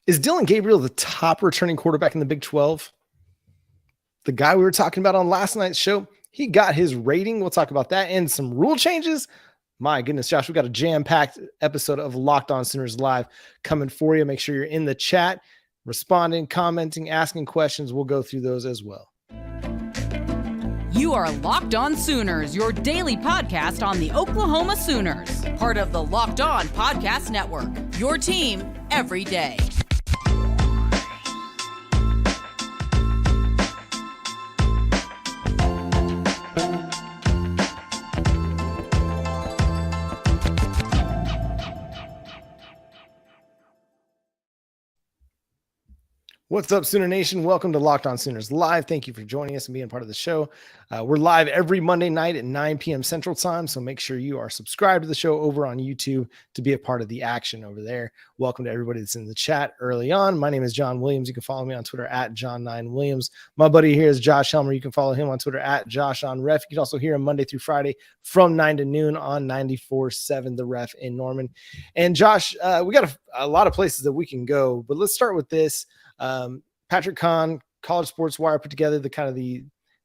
Is Dillon Gabriel the top returning quarterback in the Big 12? The guy we were talking about on last night's show, he got his rating. We'll talk about that and some rule changes. My goodness, Josh, we got a jam-packed episode of Locked On Sooners Live coming for you. Make sure you're in the chat, responding, commenting, asking questions. We'll go through those as well. You are Locked On Sooners, your daily podcast on the Oklahoma Sooners, part of the Locked On Podcast Network, your team every day. What's up, Sooner Nation? Welcome to Locked On Sooners Live. Thank you for joining us and being part of the show. We're live every Monday night at 9 p.m. Central Time, so make sure you are subscribed to the show over on YouTube to be a part of the action over there. Welcome to everybody that's in the chat early on. My name is John Williams. You can follow me on Twitter at John9Williams. My buddy here is Josh Helmer. You can follow him on Twitter at JoshOnRef. You can also hear him Monday through Friday from 9 to noon on 94.7 The Ref in Norman. And Josh, we got a lot of places that we can go, but let's start with this. Patrick Kahn, College Sports Wire, put together the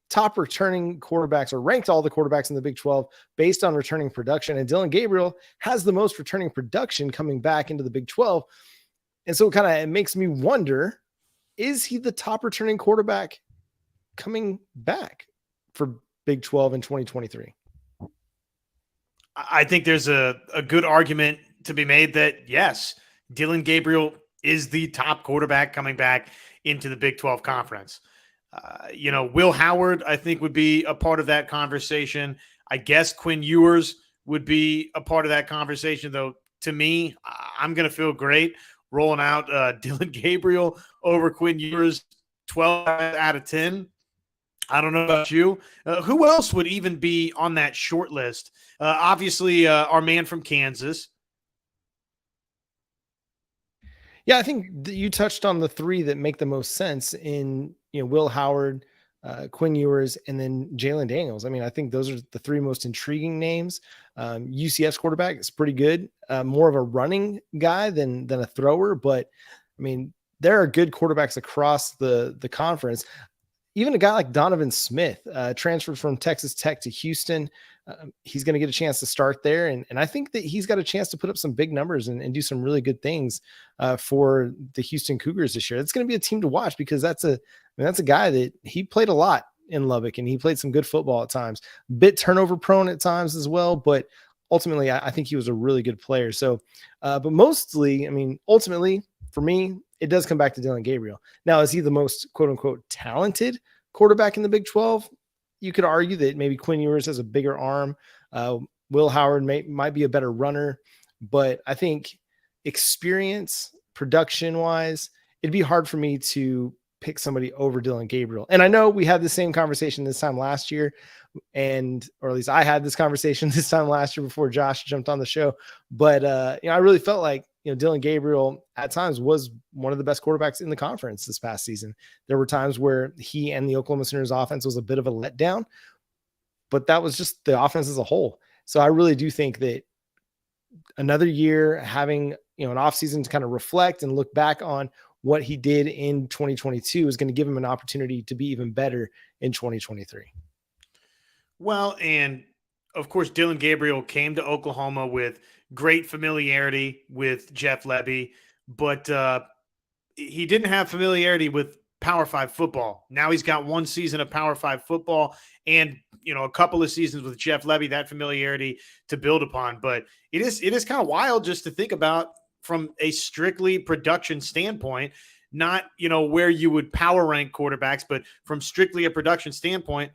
top returning quarterbacks, or ranked all the quarterbacks in the Big 12 based on returning production. And Dillon Gabriel has the most returning production coming back into the Big 12. And so it makes me wonder, is he the top returning quarterback coming back for Big 12 in 2023? I think there's a good argument to be made that, yes, Dillon Gabriel is the top quarterback coming back into the Big 12 conference. Will Howard, I think, would be a part of that conversation. I guess Quinn Ewers would be a part of that conversation, though. To me, I'm going to feel great rolling out Dillon Gabriel over Quinn Ewers 12 out of 10. I don't know about you. Who else would even be on that short list? Obviously, our man from Kansas. Yeah, I think you touched on the three that make the most sense in, Will Howard, Quinn Ewers, and then Jalen Daniels. I mean, I think those are the three most intriguing names. UCF's quarterback is pretty good, more of a running guy than a thrower, but I mean, there are good quarterbacks across the conference. Even a guy like Donovan Smith, transferred from Texas Tech to Houston. He's going to get a chance to start there. And I think that he's got a chance to put up some big numbers and do some really good things for the Houston Cougars this year. It's going to be a team to watch because that's a guy that he played a lot in Lubbock and he played some good football at times, bit turnover prone at times as well. But ultimately, I think he was a really good player. So, but mostly, ultimately for me, it does come back to Dillon Gabriel. Now, is he the most quote unquote talented quarterback in the Big 12? You could argue that maybe Quinn Ewers has a bigger arm. Will Howard might be a better runner, but I think experience, production-wise, it'd be hard for me to pick somebody over Dillon Gabriel. And I know we had the same conversation this time last year, or at least I had this conversation this time last year before Josh jumped on the show. But I really felt like Dillon Gabriel at times was one of the best quarterbacks in the conference this past season. There were times where he and the Oklahoma Sooners offense was a bit of a letdown, but that was just the offense as a whole. So I really do think that another year having, an offseason to kind of reflect and look back on what he did in 2022 is going to give him an opportunity to be even better in 2023. Well, and of course, Dillon Gabriel came to Oklahoma with great familiarity with Jeff Lebby, but he didn't have familiarity with Power 5 football. Now he's got one season of Power 5 football and, a couple of seasons with Jeff Lebby, that familiarity to build upon. But it is kind of wild just to think about from a strictly production standpoint, not, where you would power rank quarterbacks, but from strictly a production standpoint,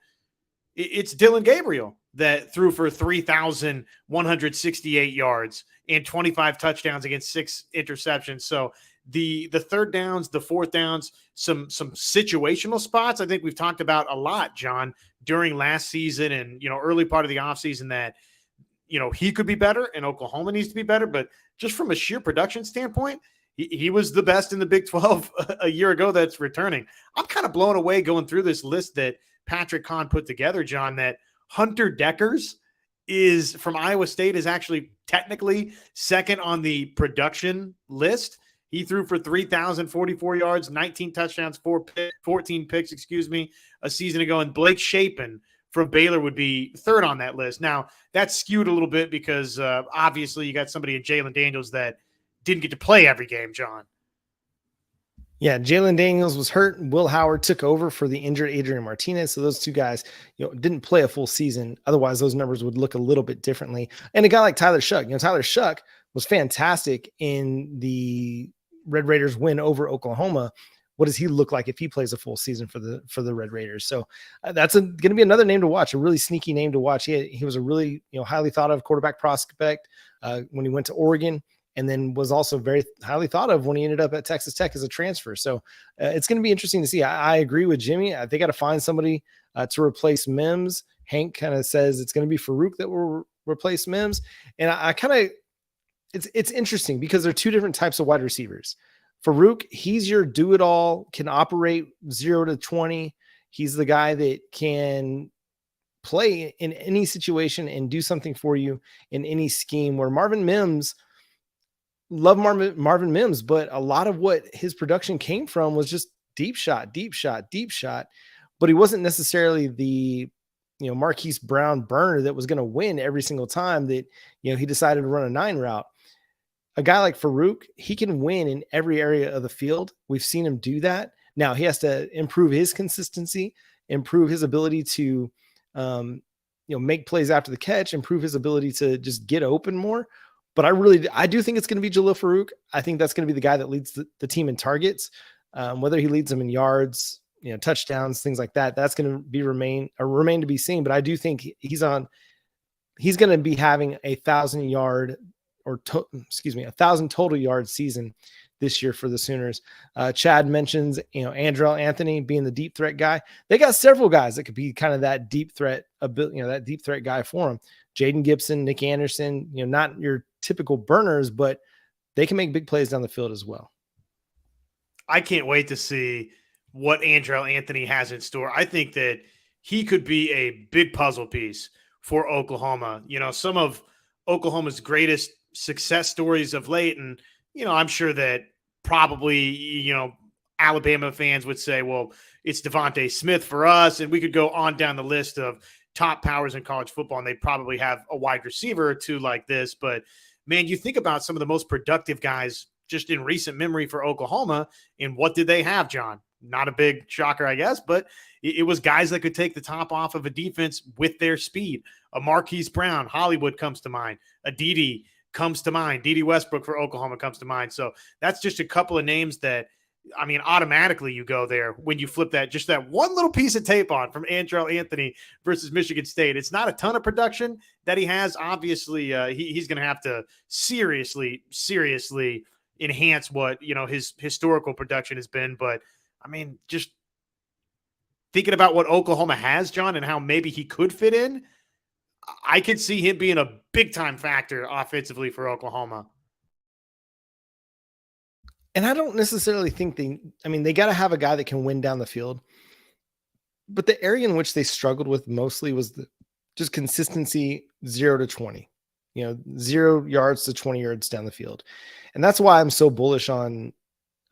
it's Dillon Gabriel that threw for 3,168 yards and 25 touchdowns against 6 interceptions. So the third downs, the fourth downs, some situational spots I think we've talked about a lot, John, during last season and, early part of the offseason that, he could be better and Oklahoma needs to be better. But just from a sheer production standpoint, he was the best in the Big 12 a year ago that's returning. I'm kind of blown away going through this list that Patrick Kahn put together, John, that Hunter Deckers from Iowa State is actually technically second on the production list. He threw for 3,044 yards, 19 touchdowns, 14 picks, a season ago. And Blake Shapen from Baylor would be third on that list. Now, that's skewed a little bit because obviously you got somebody in Jalen Daniels that didn't get to play every game, John. Yeah, Jalen Daniels was hurt. Will Howard took over for the injured Adrian Martinez. So those two guys, didn't play a full season. Otherwise, those numbers would look a little bit differently. And a guy like Tyler Shuck, Tyler Shuck was fantastic in the Red Raiders win over Oklahoma. What does he look like if he plays a full season for the Red Raiders? So that's going to be another name to watch, a really sneaky name to watch. He was a really highly thought of quarterback prospect when he went to Oregon, and then was also very highly thought of when he ended up at Texas Tech as a transfer. So it's going to be interesting to see. I agree with Jimmy. They got to find somebody to replace Mims. Hank kind of says it's going to be Farouk that will replace Mims, and I kind of it's interesting because they're two different types of wide receivers. Farouk, he's your do-it-all, can operate 0 to 20. He's the guy that can play in any situation and do something for you in any scheme, where Marvin Mims, love Marvin Mims, but a lot of what his production came from was just deep shot. But he wasn't necessarily the Marquise Brown burner that was going to win every single time that he decided to run a 9 route. A guy like Farouk, he can win in every area of the field. We've seen him do that. Now he has to improve his consistency, improve his ability to, make plays after the catch, improve his ability to just get open more. But I do think it's going to be Jalil Farouk. I think that's going to be the guy that leads the team in targets, whether he leads them in yards, touchdowns, things like that. That's going to remain to be seen. But I do think he's going to be having 1,000 yard or 1,000 total yard season this year for the Sooners. Chad mentions, Andrell Anthony being the deep threat guy. They got several guys that could be kind of that deep threat, that deep threat guy for them. Jaden Gibson, Nick Anderson, not your typical burners, but they can make big plays down the field as well. I can't wait to see what Andrell Anthony has in store. I think that he could be a big puzzle piece for Oklahoma. Some of Oklahoma's greatest success stories of late. And, I'm sure that probably, Alabama fans would say, well, it's Devontae Smith for us. And we could go on down the list of top powers in college football, and they probably have a wide receiver or two like this. But man, you think about some of the most productive guys just in recent memory for Oklahoma, and what did they have, John? Not a big shocker, I guess, but it was guys that could take the top off of a defense with their speed. A Marquise Brown, Hollywood comes to mind. A Dede comes to mind. Dede Westbrook for Oklahoma comes to mind. So that's just a couple of names that, automatically you go there when you flip just that one little piece of tape on from Andrell Anthony versus Michigan State. It's not a ton of production that he has. Obviously, he's going to have to seriously enhance what, his historical production has been. But, just thinking about what Oklahoma has, John, and how maybe he could fit in, I could see him being a big-time factor offensively for Oklahoma. And I don't necessarily think they got to have a guy that can win down the field. But the area in which they struggled with mostly was just consistency 0 to 20, 0 yards to 20 yards down the field. And that's why I'm so bullish on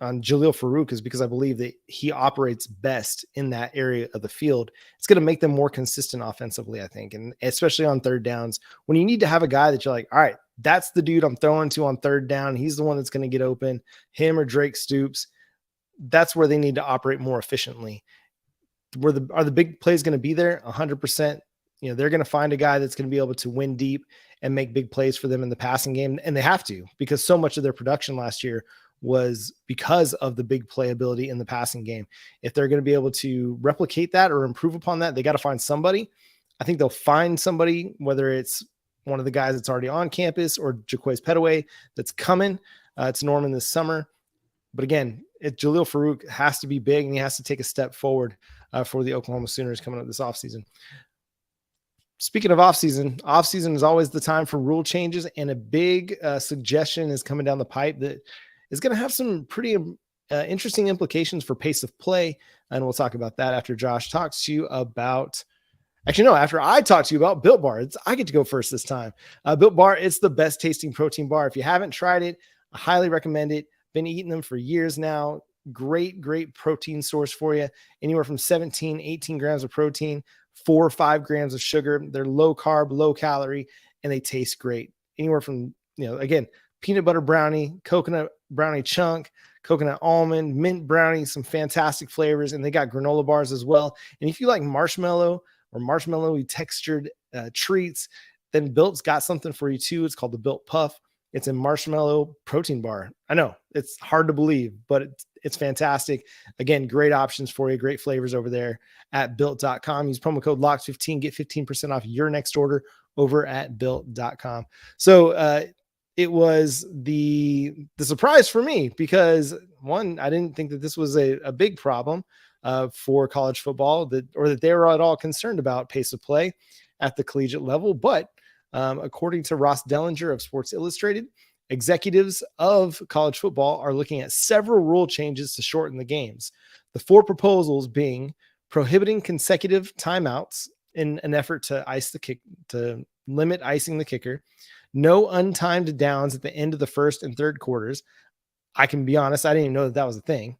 Jalil Farouk, is because I believe that he operates best in that area of the field. It's going to make them more consistent offensively, I think. And especially on third downs, when you need to have a guy that you're like, all right, that's the dude I'm throwing to on third down. He's the one that's going to get open, him or Drake Stoops. That's where they need to operate more efficiently. Are the big plays going to be there? 100%. They're going to find a guy that's going to be able to win deep and make big plays for them in the passing game. And they have to, because so much of their production last year was because of the big playability in the passing game. If they're going to be able to replicate that or improve upon that, they got to find somebody. I think they'll find somebody, whether it's one of the guys that's already on campus or Jaquez Petaway that's coming to Norman this summer. But again, Jalil Farouk has to be big, and he has to take a step forward for the Oklahoma Sooners coming up this offseason. Speaking of offseason is always the time for rule changes, and a big suggestion is coming down the pipe that is going to have some pretty interesting implications for pace of play. And we'll talk about that after Josh talks to you about, after I talk to you about Built Bar. I get to go first this time. Built Bar, it's the best tasting protein bar. If you haven't tried it, I highly recommend it. Been eating them for years now. Great protein source for you. Anywhere from 17, 18 grams of protein, 4 or 5 grams of sugar. They're low carb, low calorie, and they taste great. Anywhere from, again, peanut butter brownie, coconut brownie chunk, coconut almond, mint brownie, some fantastic flavors. And they got granola bars as well. And if you like marshmallow or marshmallowy textured treats, then Built's got something for you too. It's called the Built Puff. It's a marshmallow protein bar. I know it's hard to believe, but it's fantastic. Again, great options for you. Great flavors over there at built.com. Use promo code LOCKS15, get 15% off your next order over at built.com. So it was the surprise for me because, one, I didn't think that this was a big problem for college football, that they were at all concerned about pace of play at the collegiate level. But according to Ross Dellinger of Sports Illustrated, executives of college football are looking at several rule changes to shorten the games. The 4 proposals being prohibiting consecutive timeouts in an effort to limit icing the kicker, no untimed downs at the end of the first and third quarters. I can be honest, I didn't even know that was a thing.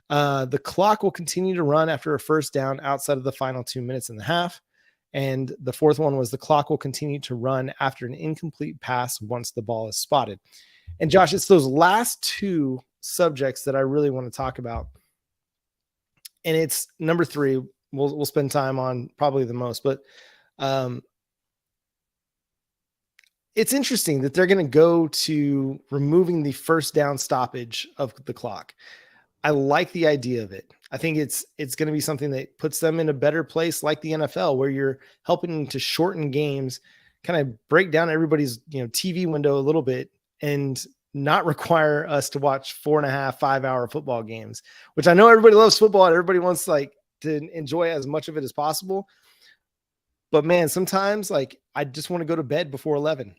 The clock will continue to run after a first down outside of the final 2 minutes and a half. And the fourth one was the clock will continue to run after an incomplete pass once the ball is spotted. And Josh, it's those last 2 subjects that I really want to talk about. And it's number 3. We'll spend time on probably the most, but it's interesting that they're going to go to removing the first down stoppage of the clock. I like the idea of it. I think it's going to be something that puts them in a better place, like the NFL, where you're helping to shorten games, kind of break down everybody's TV window a little bit, and not require us to watch 4.5, 5 hour football games, which I know everybody loves football and everybody wants to enjoy as much of it as possible. But man, sometimes I just want to go to bed before 11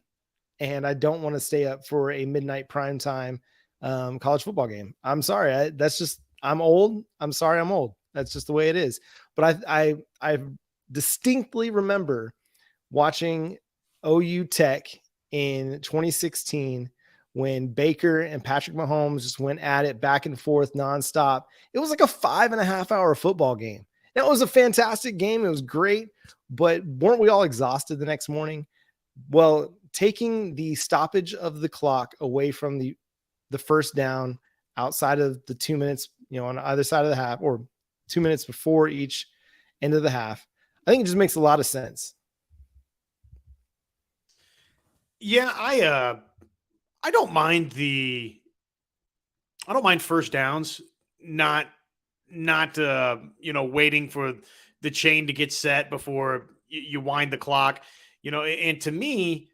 and I don't want to stay up for a midnight prime time college football game. I'm sorry. I'm old. I'm sorry. I'm old. That's just the way it is. But I distinctly remember watching OU Tech in 2016 when Baker and Patrick Mahomes just went at it back and forth nonstop. It was like a 5.5 hour football game. That was a fantastic game. It was great, but weren't we all exhausted the next morning? Well, taking the stoppage of the clock away from the first down outside of the 2 minutes, on either side of the half, or 2 minutes before each end of the half, I think it just makes a lot of sense. Yeah, I don't mind first downs, not waiting for the chain to get set before you wind the clock, and to me,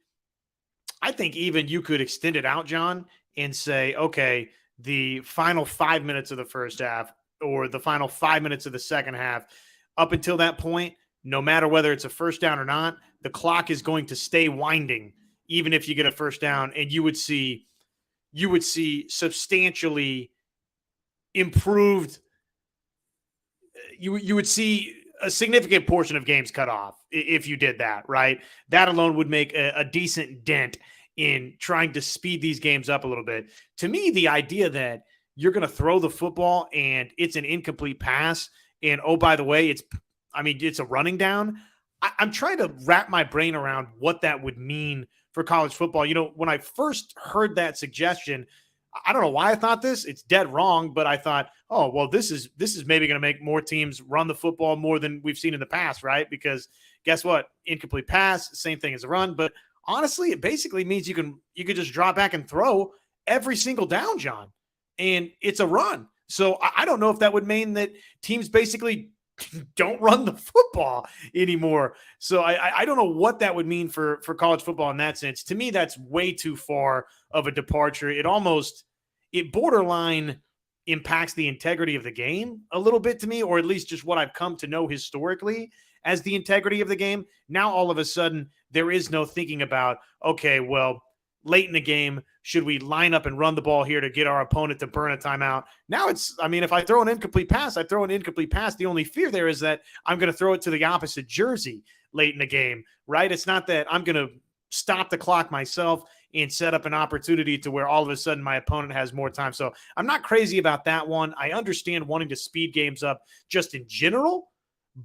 I think even you could extend it out, John, and say, okay, the final 5 minutes of the first half or the final 5 minutes of the second half, up until that point, no matter whether it's a first down or not, the clock is going to stay winding, even if you get a first down, and you would see substantially improved. You would see a significant portion of games cut off if you did that, right? That alone would make a decent dent in trying to speed these games up a little bit. To me, the idea that you're going to throw the football and it's an incomplete pass, and oh, by the way, it's a running down. I'm trying to wrap my brain around what that would mean for college football. When I first heard that suggestion, I don't know why I thought this. It's dead wrong, but I thought, oh, well, this is maybe going to make more teams run the football more than we've seen in the past, right? Because guess what? Incomplete pass, same thing as a run. But honestly, it basically means you could just drop back and throw every single down, John, and it's a run. So I don't know if that would mean that teams basically don't run the football anymore. So I don't know what that would mean for college football in that sense. To me, that's way too far of a departure. It borderline impacts the integrity of the game a little bit to me, or at least just what I've come to know historically as the integrity of the game. Now, all of a sudden, there is no thinking about, okay, well, late in the game, should we line up and run the ball here to get our opponent to burn a timeout? Now if I throw an incomplete pass, I throw an incomplete pass. The only fear there is that I'm going to throw it to the opposite jersey late in the game, right? It's not that I'm going to stop the clock myself and set up an opportunity to where all of a sudden my opponent has more time. So I'm not crazy about that one. I understand wanting to speed games up just in general,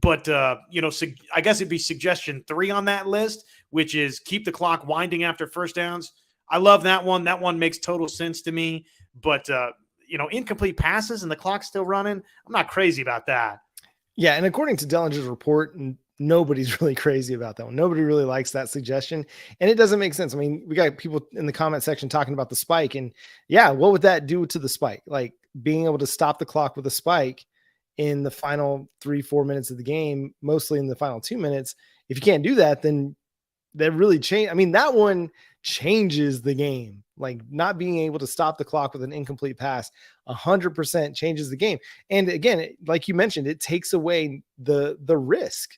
but I guess it'd be suggestion 3 on that list, which is keep the clock winding after first downs. I love that one. That one makes total sense to me, but incomplete passes and the clock's still running, I'm not crazy about that. Yeah, and according to Dellinger's report, nobody's really crazy about that one. Nobody really likes that suggestion, and it doesn't make sense. I mean, we got people in the comment section talking about the spike, and yeah, what would that do to the spike? Like being able to stop the clock with a spike in the final 3-4 minutes of the game, mostly in the final 2 minutes. If you can't do that, then that really change. I mean, that one changes the game. Like not being able to stop the clock with an incomplete pass 100% changes the game. And again, like you mentioned, it takes away the risk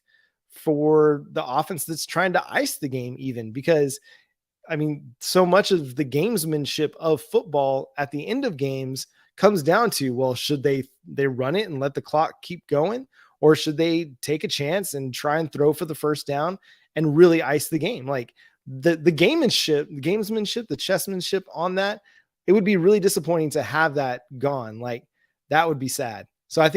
for the offense that's trying to ice the game, even because I mean, so much of the gamesmanship of football at the end of games comes down to, well, should they run it and let the clock keep going, or should they take a chance and try and throw for the first down and really ice the game? Like the gamesmanship, the chessmanship on that, it would be really disappointing to have that gone. Like that would be sad. So I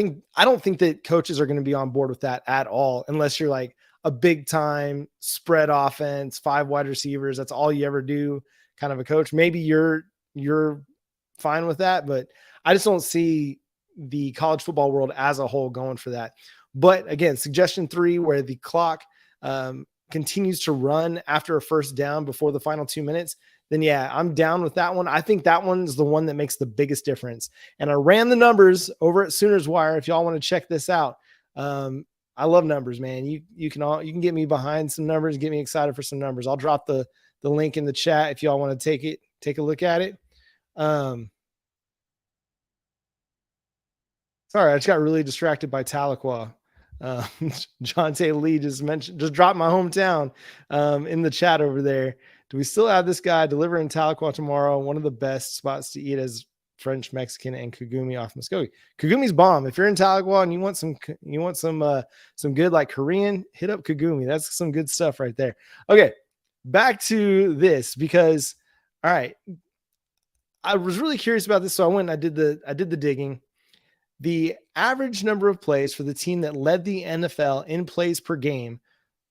don't think that coaches are going to be on board with that at all, unless you're like a big time spread offense, 5 wide receivers. That's all you ever do kind of a coach. Maybe you're fine with that, but I just don't see the college football world as a whole going for that. But again, suggestion 3, where the clock continues to run after a first down before the final 2 minutes, then yeah, I'm down with that one. I think that one's the one that makes the biggest difference. And I ran the numbers over at Sooners Wire. If y'all want to check this out, I love numbers, man. You can get me behind some numbers, get me excited for some numbers. I'll drop the link in the chat if y'all want to take a look at it. Sorry, I just got really distracted by Tahlequah. John Tay Lee just dropped my hometown in the chat over there. Do we still have this guy delivering Tahlequah tomorrow? One of the best spots to eat as French, Mexican, and Kugumi off Muskogee. Kugumi's bomb. If you're in Tahlequah and you want some good like Korean, hit up Kugumi. That's some good stuff right there. Okay, back to this, because all right, I was really curious about this, so I went and I did the digging. The average number of plays for the team that led the NFL in plays per game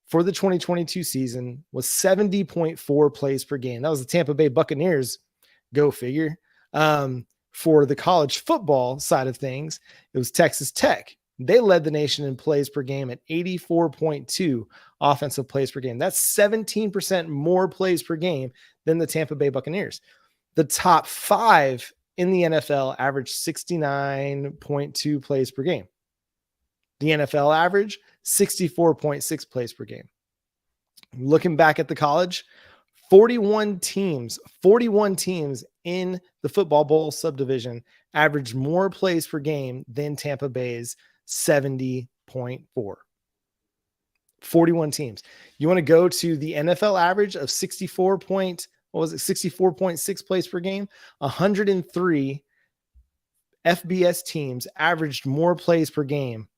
for the 2022 season was 70.4 plays per game. That was the Tampa Bay Buccaneers. Go figure. For the college football side of things, it was Texas Tech. They led the nation in plays per game at 84.2 offensive plays per game. That's 17% more plays per game than the Tampa Bay Buccaneers. The top 5 in the NFL averaged 69.2 plays per game. The NFL average, 64.6 plays per game. Looking back at the college, 41 teams in the football bowl subdivision averaged more plays per game than Tampa Bay's 70.4. 41 teams. You want to go to the NFL average of 64.6 plays per game? 103 FBS teams averaged more plays per game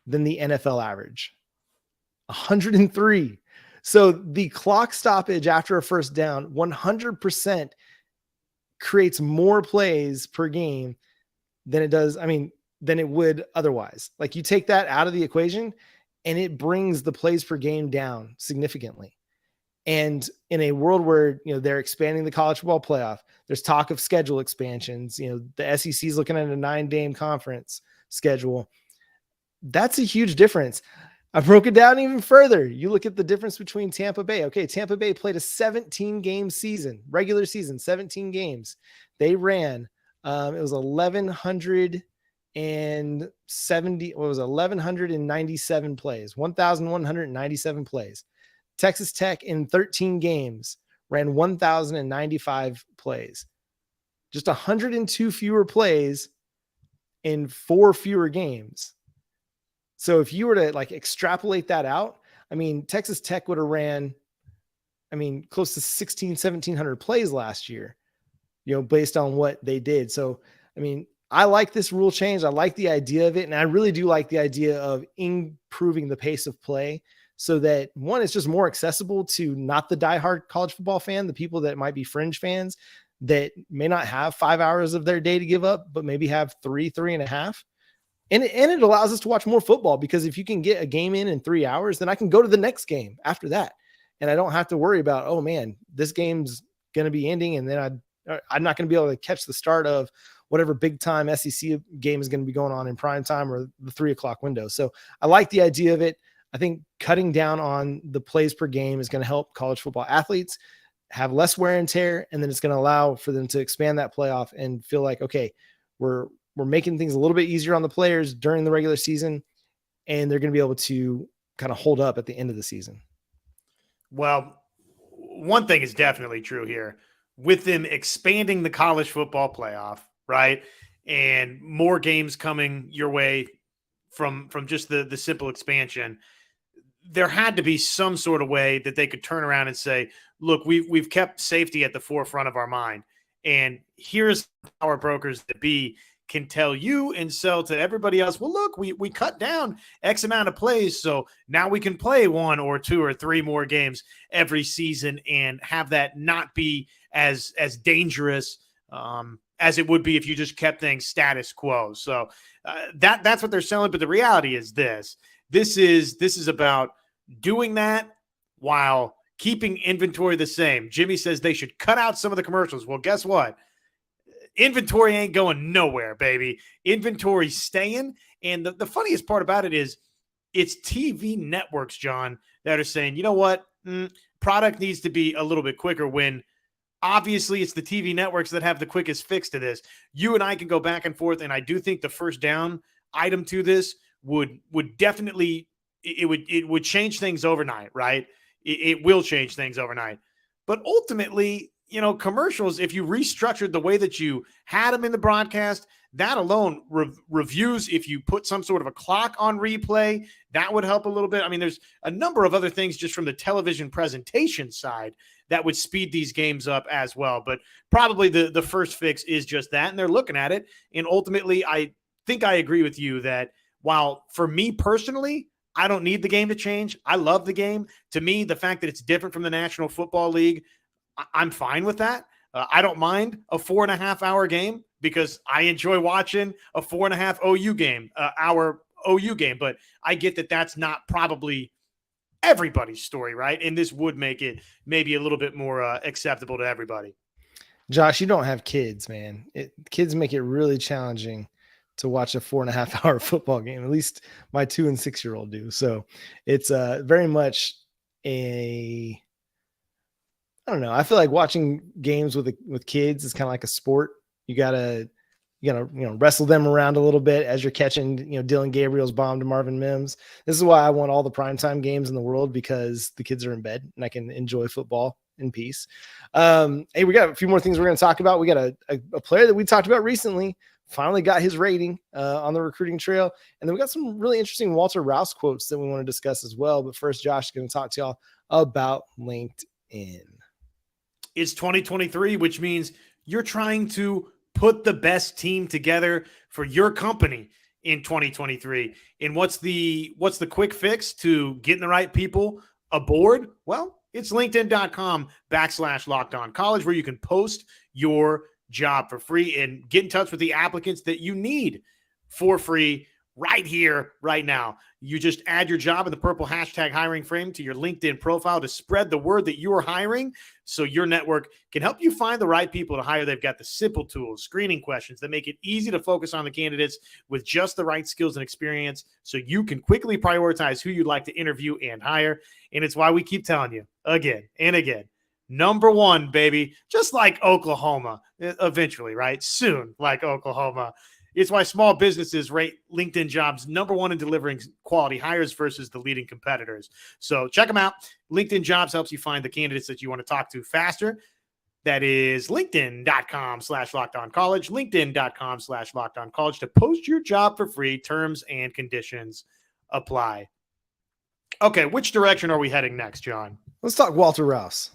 than the NFL average. 103. So the clock stoppage after a first down 100% creates more plays per game than it does. Than it would otherwise. Like you take that out of the equation and it brings the plays per game down significantly. And in a world where, they're expanding the college football playoff, there's talk of schedule expansions. The SEC is looking at a 9-game conference schedule. That's a huge difference. I broke it down even further. You look at the difference between Tampa Bay. Okay, Tampa Bay played a 17-game season, regular season, 17 games. They ran, it was 1,197 plays, 1,197 plays. Texas Tech in 13 games ran 1,095 plays. Just 102 fewer plays in 4 fewer games. So if you were to extrapolate that out, Texas Tech would have ran, close to 1,700 plays last year, based on what they did. So, I like this rule change. I like the idea of it. And I really do like the idea of improving the pace of play so that one, it's just more accessible to not the diehard college football fan, the people that might be fringe fans that may not have 5 hours of their day to give up, but maybe have 3.5. And it allows us to watch more football, because if you can get a game in 3 hours, then I can go to the next game after that. And I don't have to worry about, oh man, this game's going to be ending, and then I'm not going to be able to catch the start of whatever big time SEC game is going to be going on in prime time or the 3 o'clock window. So I like the idea of it. I think cutting down on the plays per game is going to help college football athletes have less wear and tear. And then it's going to allow for them to expand that playoff and feel like, okay, we're making things a little bit easier on the players during the regular season, and they're going to be able to kind of hold up at the end of the season. Well, one thing is definitely true here. With them expanding the college football playoff, right, and more games coming your way from just the simple expansion, there had to be some sort of way that they could turn around and say, look, we've kept safety at the forefront of our mind, and here's our brokers that can tell you and sell to everybody else, well, look, we cut down X amount of plays, so now we can play 1 or 2 or 3 more games every season and have that not be as dangerous as it would be if you just kept things status quo. So that's what they're selling. But the reality is this is about doing that while keeping inventory the same. Jimmy says they should cut out some of the commercials. Well, guess what? Inventory ain't going nowhere, baby. Inventory's staying. And the funniest part about it is it's TV networks, John, that are saying, you know what? Product needs to be a little bit quicker, when obviously it's the TV networks that have the quickest fix to this. You and I can go back and forth, and I do think the first down item to this would definitely it would change things overnight, right? It will change things overnight. But ultimately, you know, commercials, if you restructured the way that you had them in the broadcast, that alone, reviews, if you put some sort of a clock on replay, that would help a little bit. I mean, there's a number of other things just from the television presentation side that would speed these games up as well. But probably the first fix is just that, and they're looking at it. And ultimately, I think I agree with you that while for me personally, I don't need the game to change. I love the game. To me, the fact that it's different from the National Football League, I'm fine with that. I don't mind a 4.5 hour game, because I enjoy watching a 4.5 hour OU game. But I get that that's not probably everybody's story, right? And this would make it maybe a little bit more acceptable to everybody. Josh, you don't have kids, man. Kids make it really challenging to watch a 4.5 hour football game. At least my 2 and 6-year-old do. So it's very much I don't know. I feel like watching games with kids is kind of like a sport. You gotta wrestle them around a little bit as you're catching, Dillon Gabriel's bomb to Marvin Mims. This is why I want all the primetime games in the world, because the kids are in bed and I can enjoy football in peace. Hey, we got a few more things we're going to talk about. We got a player that we talked about recently, finally got his rating on the recruiting trail. And then we got some really interesting Walter Rouse quotes that we want to discuss as well. But first, Josh is going to talk to y'all about LinkedIn. It's 2023, which means you're trying to put the best team together for your company in 2023. And what's the quick fix to getting the right people aboard? Well, it's linkedin.com/LockedOnCollege, where you can post your job for free and get in touch with the applicants that you need for free right here, right now. You just add your job in the purple hashtag hiring frame to your LinkedIn profile to spread the word that you are hiring, so your network can help you find the right people to hire. They've got the simple tools, screening questions that make it easy to focus on the candidates with just the right skills and experience, so you can quickly prioritize who you'd like to interview and hire. And it's why we keep telling you again and again, number one, baby, just like Oklahoma, eventually, right? Soon, like Oklahoma. It's why small businesses rate LinkedIn Jobs number one in delivering quality hires versus the leading competitors. So check them out. LinkedIn Jobs helps you find the candidates that you want to talk to faster. That is linkedin.com/LockedOnCollege, linkedin.com/LockedOnCollege to post your job for free. Terms and conditions apply. Okay, which direction are we heading next, John? Let's talk Walter Rouse.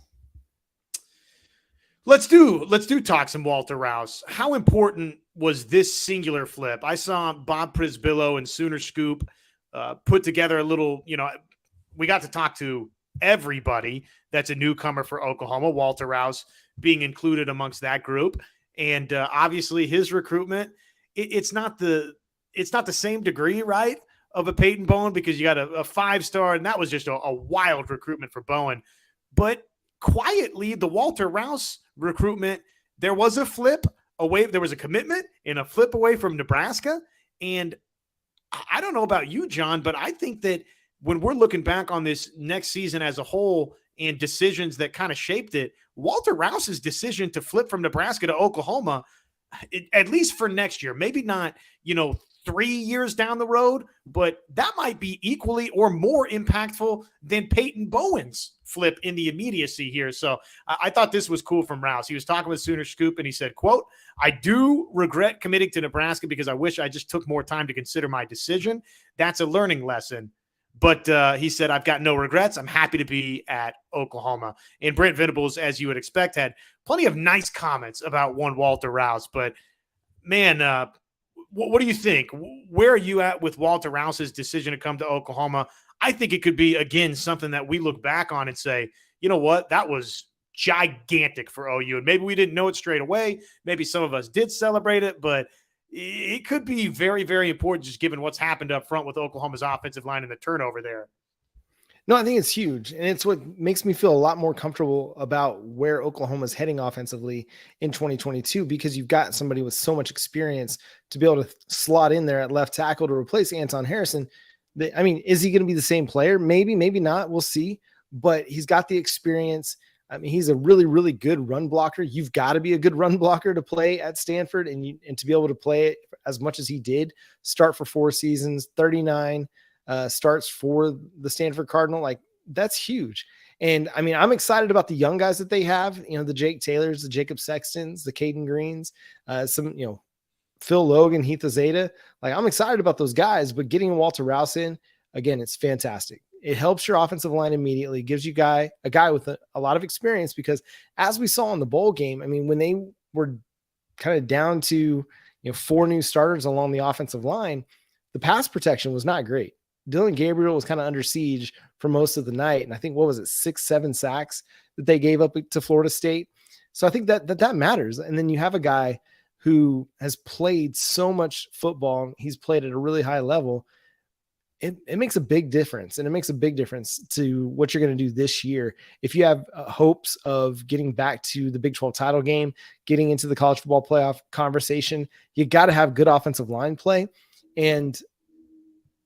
Let's do talk some Walter Rouse. How important was this singular flip? I saw Bob Prisbillo and Sooner Scoop put together a little, we got to talk to everybody that's a newcomer for Oklahoma, Walter Rouse being included amongst that group. And obviously his recruitment, it's not the same degree, right, of a Peyton Bowen, because you got a 5-star, and that was just a wild recruitment for Bowen. But quietly, the Walter Rouse recruitment, there was a flip away. There was a commitment and a flip away from Nebraska. And I don't know about you, John, but I think that when we're looking back on this next season as a whole and decisions that kind of shaped it, Walter Rouse's decision to flip from Nebraska to Oklahoma, at least for next year, maybe not, 3 years down the road, but that might be equally or more impactful than Peyton Bowen's flip in the immediacy here. So I thought this was cool from Rouse. He was talking with Sooner Scoop and he said, quote, "I do regret committing to Nebraska because I wish I just took more time to consider my decision. That's a learning lesson." But he said, "I've got no regrets. I'm happy to be at Oklahoma." And Brent Venables, as you would expect, had plenty of nice comments about one Walter Rouse. But, man, what do you think? Where are you at with Walter Rouse's decision to come to Oklahoma? I think it could be, again, something that we look back on and say, you know what, that was gigantic for OU. And maybe we didn't know it straight away. Maybe some of us did celebrate it, but it could be very, very important just given what's happened up front with Oklahoma's offensive line and the turnover there. No, I think it's huge. And it's what makes me feel a lot more comfortable about where Oklahoma's heading offensively in 2022, because you've got somebody with so much experience to be able to slot in there at left tackle to replace Anton Harrison. Is he going to be the same player? Maybe, maybe not. We'll see. But he's got the experience. He's a really, really good run blocker. You've got to be a good run blocker to play at Stanford and to be able to play it as much as he did, start for 4 seasons, 39 starts for the Stanford Cardinal. Like, that's huge. And I'm excited about the young guys that they have, the Jake Taylors, the Jacob Sextons, the Caden Greens, Phil Logan, Heath Azeda. Like, I'm excited about those guys, but getting Walter Rouse in, again, it's fantastic. It helps your offensive line immediately, gives you a guy with a lot of experience, because as we saw in the bowl game, when they were kind of down to 4 new starters along the offensive line, the pass protection was not great. Dillon Gabriel was kind of under siege for most of the night. And I think, 6-7 sacks that they gave up to Florida State. So I think that matters. And then you have a guy who has played so much football. He's played at a really high level. It makes a big difference. And it makes a big difference to what you're going to do this year. If you have hopes of getting back to the Big 12 title game, getting into the college football playoff conversation, you got to have good offensive line play. And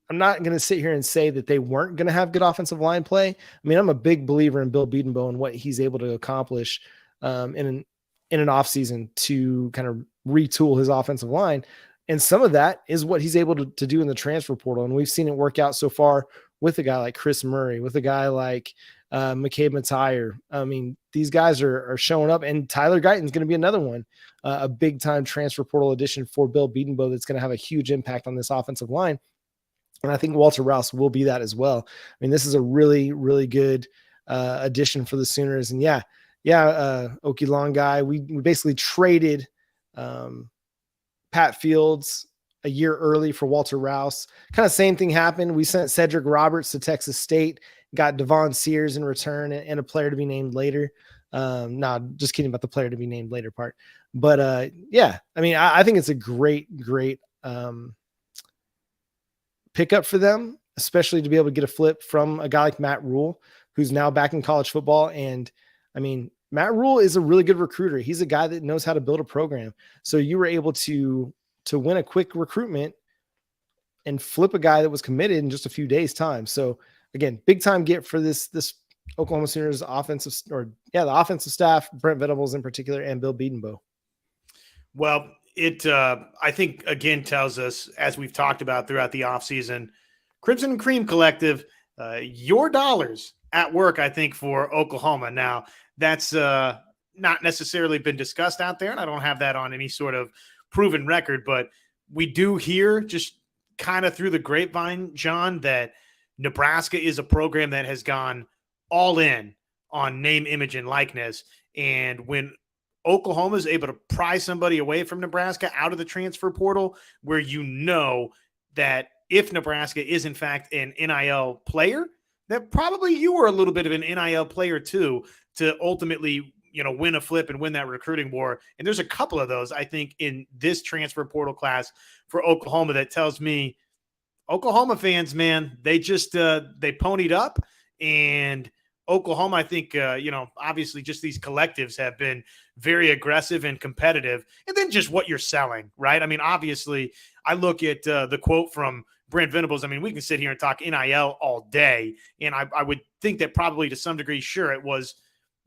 I'm not going to sit here and say that they weren't going to have good offensive line play. I'm a big believer in Bill Bedenbaugh and what he's able to accomplish in an offseason to kind of retool his offensive line. And some of that is what he's able to do in the transfer portal. And we've seen it work out so far with a guy like Chris Murray, with a guy like McCabe Matire. These guys are showing up, and Tyler Guyton's going to be another one, a big-time transfer portal addition for Bill Bedenbaugh that's going to have a huge impact on this offensive line. And I think Walter Rouse will be that as well. This is a really, really good addition for the Sooners. And Okie Long guy. We basically traded Pat Fields a year early for Walter Rouse. Kind of same thing happened. We sent Cedric Roberts to Texas State, got Devon Sears in return, and a player to be named later. Just kidding about the player to be named later part. But I think it's a great pickup for them, especially to be able to get a flip from a guy like Matt Rule, who's now back in college football. And Matt Rule is a really good recruiter. He's a guy that knows how to build a program. So you were able to win a quick recruitment and flip a guy that was committed in just a few days' time. So again, big time get for this Oklahoma Sooners the offensive staff, Brent Venables in particular, and Bill Bedenbaugh. Well, it, I think, again, tells us, as we've talked about throughout the offseason, Crimson and Cream Collective, your dollars at work, I think, for Oklahoma. Now, that's not necessarily been discussed out there, and I don't have that on any sort of proven record, but we do hear just kind of through the grapevine, John, that Nebraska is a program that has gone all in on name, image, and likeness. And when Oklahoma is able to pry somebody away from Nebraska out of the transfer portal, where that if Nebraska is in fact an NIL player, that probably you were a little bit of an NIL player too, to ultimately, win a flip and win that recruiting war. And there's a couple of those, I think, in this transfer portal class for Oklahoma that tells me Oklahoma fans, man, they just they ponied up, and Oklahoma, I think, obviously just these collectives have been very aggressive and competitive. And then just what you're selling, right? I mean, obviously, I look at the quote from Brent Venables. I mean, we can sit here and talk NIL all day, and I would think that probably to some degree, sure, it was,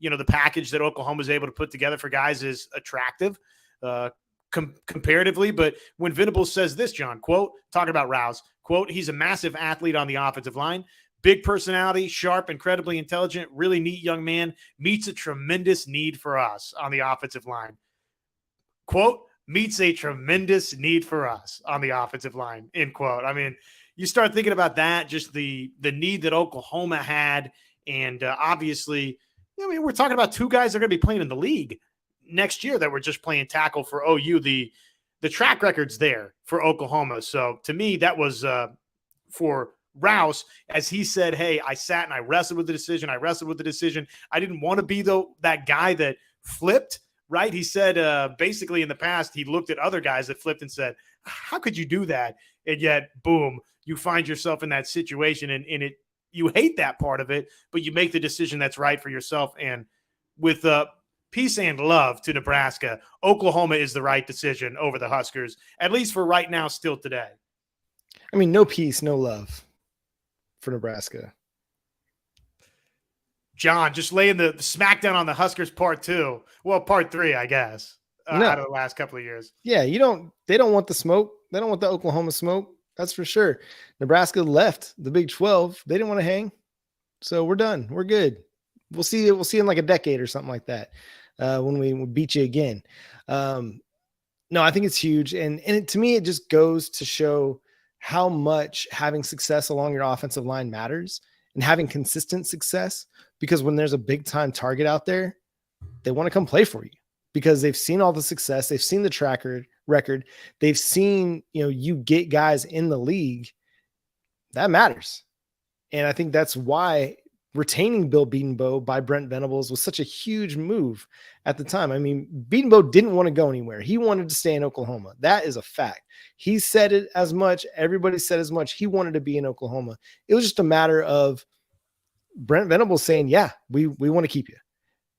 the package that Oklahoma was able to put together for guys is attractive comparatively. But when Venables says this, John, quote, talking about Rouse, quote, he's a massive athlete on the offensive line, big personality, sharp, incredibly intelligent, really neat young man, meets a tremendous need for us on the offensive line. Quote, meets a tremendous need for us on the offensive line, end quote. I mean, you start thinking about that, just the need that Oklahoma had. And obviously, we're talking about two guys that are going to be playing in the league next year that were just playing tackle for OU. The track record's there for Oklahoma. So to me, that was for Rouse, as he said, hey, I sat and I wrestled with the decision. I didn't want to be that guy that flipped, right? He said basically in the past, he looked at other guys that flipped and said, how could you do that? And yet, boom, you find yourself in that situation, and you hate that part of it, but you make the decision that's right for yourself. And with peace and love to Nebraska, Oklahoma is the right decision over the Huskers, at least for right now, still today. I mean, no peace, no love for Nebraska. John, just laying the smackdown on the Huskers part 2. Well, part 3, I guess, out of the last couple of years. Yeah, they don't want the smoke. They don't want the Oklahoma smoke. That's for sure. Nebraska left the Big 12. They didn't want to hang. So we're done. We're good. We'll see in like a decade or something like that when we beat you again. No, I think it's huge. And to me, it just goes to show how much having success along your offensive line matters, and having consistent success, because when there's a big time target out there, they want to come play for you because they've seen all the success. They've seen the track record. They've seen, you get guys in the league. That matters. And I think that's why retaining Bill Bedenbaugh by Brent Venables was such a huge move at the time. I mean, Bedenbaugh didn't want to go anywhere. He wanted to stay in Oklahoma. That is a fact. He said it as much. Everybody said as much. He wanted to be in Oklahoma. It was just a matter of Brent Venables saying, yeah, we want to keep you.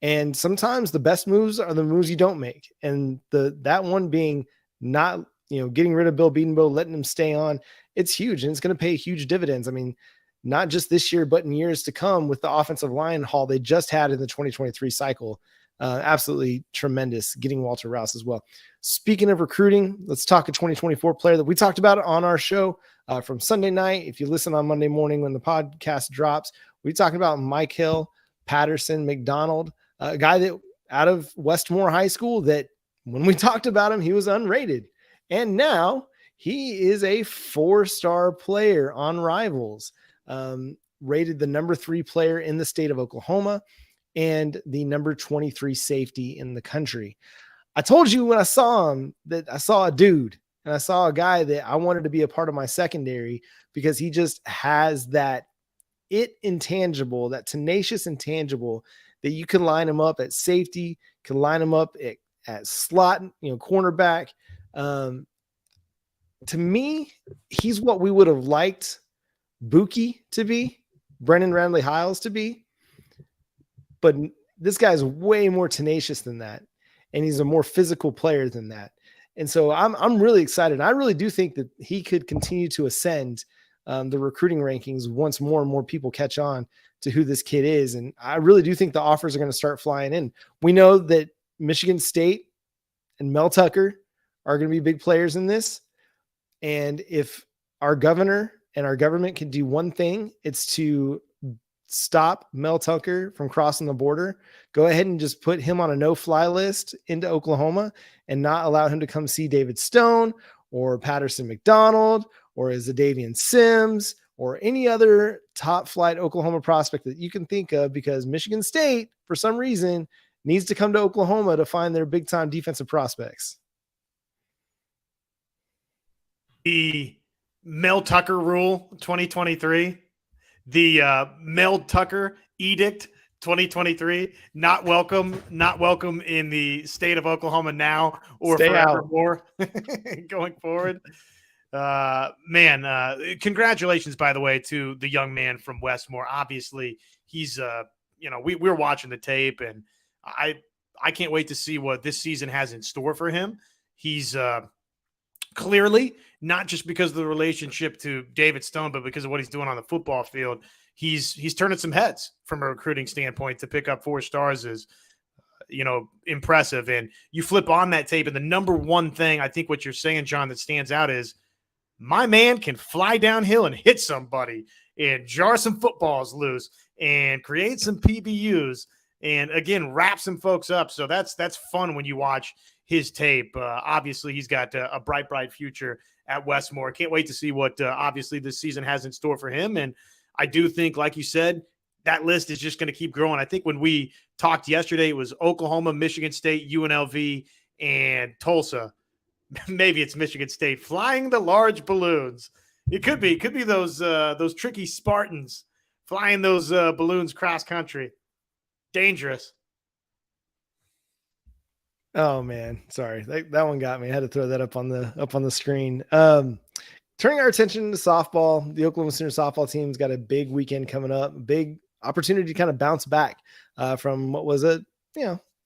And sometimes the best moves are the moves you don't make. And that one being not, getting rid of Bill Bedenbaugh, letting him stay on, it's huge. And it's going to pay huge dividends. I mean, not just this year, but in years to come with the offensive line haul they just had in the 2023 cycle. Absolutely tremendous getting Walter Rouse as well. Speaking of recruiting, let's talk a 2024 player that we talked about on our show from Sunday night. If you listen on Monday morning when the podcast drops, we talked about Mike Hill, Patterson, McDonald, a guy that out of Westmore High School that when we talked about him, he was unrated. And now he is a 4-star player on Rivals, rated the number 3 player in the state of Oklahoma and the number 23 safety in the country. I told you when I saw him that I saw a dude, and I saw a guy that I wanted to be a part of my secondary because he just has that intangible, that tenacious intangible that you can line him up at safety, can line him up at slot, cornerback. To me, he's what we would have liked Buki to be, Brennan Randley Hiles to be. But this guy's way more tenacious than that. And he's a more physical player than that. And so I'm really excited. I really do think that he could continue to ascend the recruiting rankings once more and more people catch on to who this kid is. And I really do think the offers are going to start flying in. We know that Michigan State and Mel Tucker are going to be big players in this. And if our governor and our government can do one thing, it's to stop Mel Tucker from crossing the border. Go ahead and just put him on a no-fly list into Oklahoma and not allow him to come see David Stone or Patterson McDonald or Zadavian Sims or any other top flight Oklahoma prospect that you can think of, because Michigan State, for some reason, needs to come to Oklahoma to find their big time defensive prospects. The Mel Tucker rule 2023, the Mel Tucker edict 2023, not welcome in the state of Oklahoma now or Stay out. forevermore going forward. Congratulations, by the way, to the young man from Westmore. Obviously, he's we're watching the tape, and I can't wait to see what this season has in store for him. He's clearly, not just because of the relationship to David Stone, but because of what he's doing on the football field, he's turning some heads from a recruiting standpoint. To pick up 4 stars is, impressive. And you flip on that tape, and the number one thing I think what you're saying, John, that stands out is my man can fly downhill and hit somebody and jar some footballs loose and create some PBUs and, again, wrap some folks up. So that's fun when you watch his tape. Obviously, he's got a bright future at Westmore. Can't wait to see what obviously this season has in store for him. And I do think, like you said, that list is just going to keep growing. I think when we talked yesterday, it was Oklahoma, Michigan State, UNLV, and Tulsa. Maybe it's Michigan State flying the large balloons. It could be those tricky Spartans flying those balloons cross country. Dangerous. Oh man, sorry, that one got me. I had to throw that up on the screen. Turning our attention to softball, the Oklahoma Sooner softball team's got a big weekend coming up. Big opportunity to kind of bounce back from what was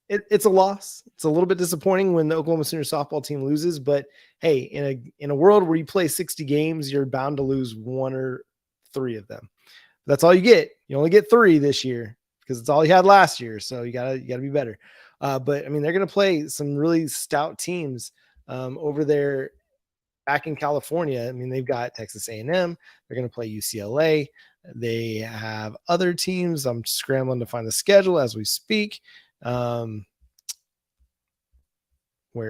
it's a loss. It's a little bit disappointing when the Oklahoma Sooner softball team loses, but hey, in a world where you play 60 games, you're bound to lose 1 or 3 of them. That's all you get. You only get 3 this year because it's all you had last year. So you gotta be better. But I mean, they're going to play some really stout teams over there back in California. I mean, they've got Texas A&M. They're going to play UCLA. They have other teams. I'm scrambling to find the schedule as we speak. Where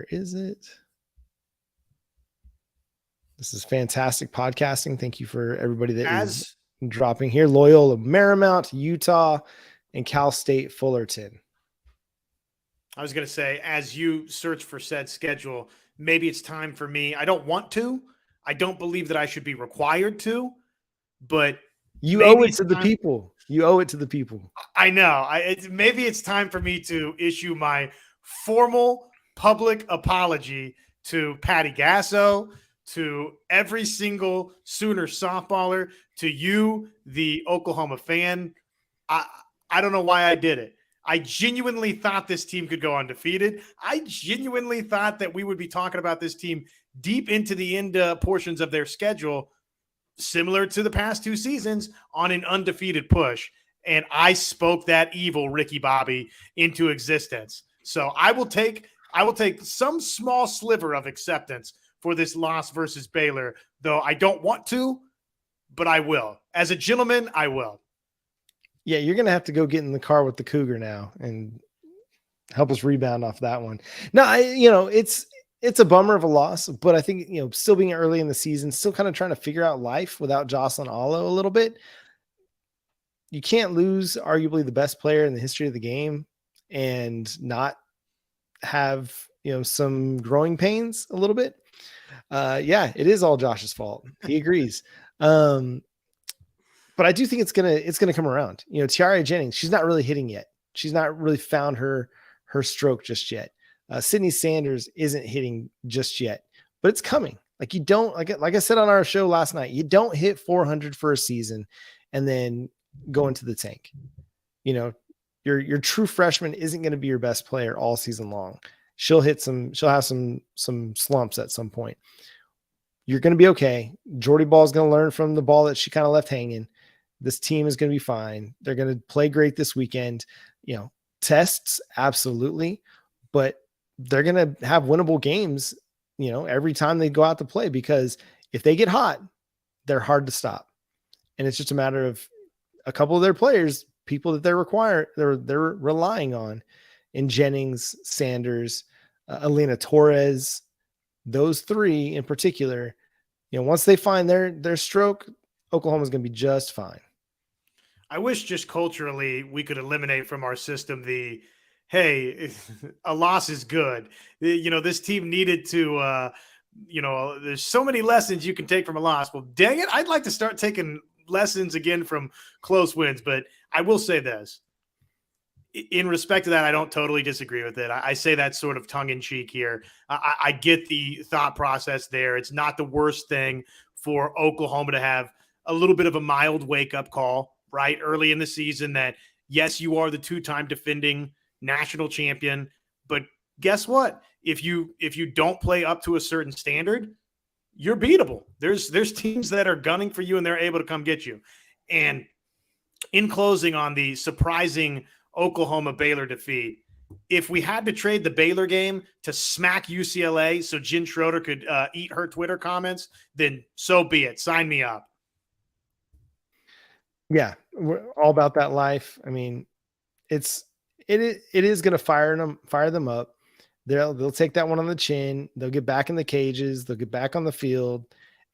is it? This is fantastic podcasting. Thank you for everybody that is dropping here. Loyola Marymount, Utah, and Cal State Fullerton. I was going to say, as you search for said schedule, maybe it's time for me. I don't want to. I don't believe that I should be required to, but you owe it to the people. You owe it to the people. I know. Maybe it's time for me to issue my formal public apology to Patty Gasso, to every single Sooner softballer, to you, the Oklahoma fan. I don't know why I did it. I genuinely thought this team could go undefeated. I genuinely thought that we would be talking about this team deep into the end portions of their schedule, similar to the past 2 seasons, on an undefeated push. And I spoke that evil Ricky Bobby into existence. So I will take some small sliver of acceptance for this loss versus Baylor, though I don't want to, but I will. As a gentleman, I will. Yeah, you're going to have to go get in the car with the Cougar now and help us rebound off that one. No, it's a bummer of a loss, but I think, still being early in the season, still kind of trying to figure out life without Jocelyn Allo a little bit. You can't lose arguably the best player in the history of the game and not have, some growing pains a little bit. Yeah, it is all Josh's fault. He agrees. But I do think it's gonna come around. Tiara Jennings, she's not really hitting yet. She's not really found her stroke just yet. Sydney Sanders isn't hitting just yet, but it's coming. Like you don't like I said on our show last night, you don't hit 400 for a season and then go into the tank. Your true freshman isn't going to be your best player all season long. She'll have some slumps at some point. You're going to be okay. Jordy Ball is going to learn from the ball that she kind of left hanging. This team is going to be fine. They're going to play great this weekend. Tests, absolutely. But they're going to have winnable games, every time they go out to play, because if they get hot, they're hard to stop. And it's just a matter of a couple of their players, people that they're relying on in Jennings, Sanders, Elena Torres, those 3 in particular. Once they find their stroke, Oklahoma's going to be just fine. I wish just culturally we could eliminate from our system the, hey, a loss is good. This team needed to, there's so many lessons you can take from a loss. Well, dang it, I'd like to start taking lessons again from close wins. But I will say this. In respect to that, I don't totally disagree with it. I say that sort of tongue in cheek here. I get the thought process there. It's not the worst thing for Oklahoma to have a little bit of a mild wake up call, right? Early in the season that, yes, you are the 2-time defending national champion, but guess what? If you don't play up to a certain standard, you're beatable. There's teams that are gunning for you and they're able to come get you. And in closing on the surprising Oklahoma Baylor defeat, if we had to trade the Baylor game to smack UCLA so Jen Schroeder could eat her Twitter comments, then so be it. Sign me up. Yeah, we're all about that life. I mean, it is going to fire them up. They'll take that one on the chin. They'll get back in the cages. They'll get back on the field,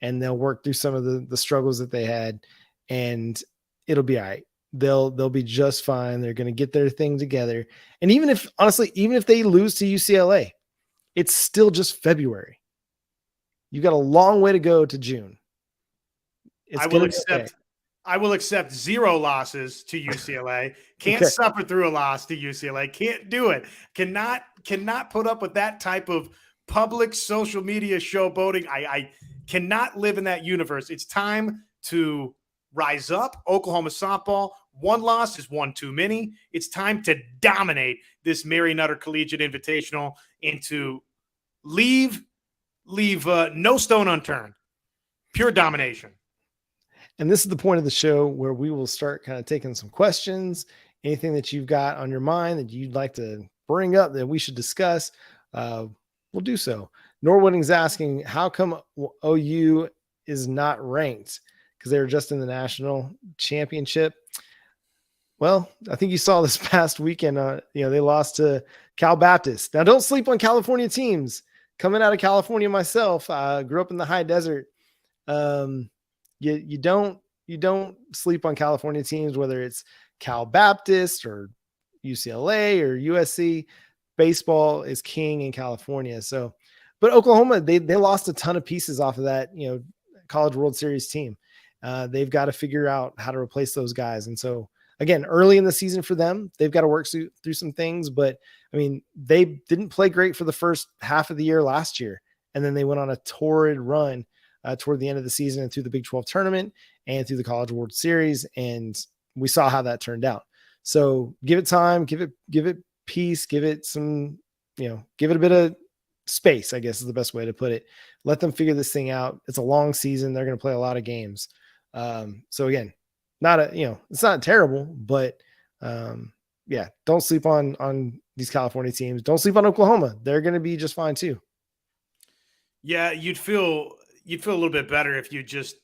and they'll work through some of the struggles that they had, and it'll be all right. They'll be just fine. They're going to get their thing together. And even if they lose to UCLA, it's still just February. You got a long way to go to June. I will accept 0 losses to UCLA. Can't suffer through a loss to UCLA. Can't do it. Cannot put up with that type of public social media showboating. I cannot live in that universe. It's time to rise up. Oklahoma softball. 1 loss is 1 too many. It's time to dominate this Mary Nutter Collegiate Invitational and to leave no stone unturned. Pure domination. And this is the point of the show where we will start kind of taking some questions. Anything that you've got on your mind that you'd like to bring up that we should discuss, we'll do so. Norwooding's asking, how come OU is not ranked? Because they were just in the national championship. Well, I think you saw this past weekend, they lost to Cal Baptist. Now, don't sleep on California teams. Coming out of California myself, grew up in the high desert. You don't sleep on California teams, whether it's Cal Baptist or UCLA or USC. Baseball is king in California. So, but Oklahoma, they lost a ton of pieces off of that, College World Series team. They've got to figure out how to replace those guys. And so, again, early in the season for them, they've got to work through some things. But, I mean, they didn't play great for the first half of the year last year. And then they went on a torrid run toward the end of the season and through the Big 12 tournament and through the College World Series. And we saw how that turned out. So give it time, give it peace, give it some, give it a bit of space, I guess is the best way to put it. Let them figure this thing out. It's a long season. They're going to play a lot of games. So again, it's not terrible, but don't sleep on these California teams. Don't sleep on Oklahoma. They're going to be just fine too. Yeah. You'd feel a little bit better if you just,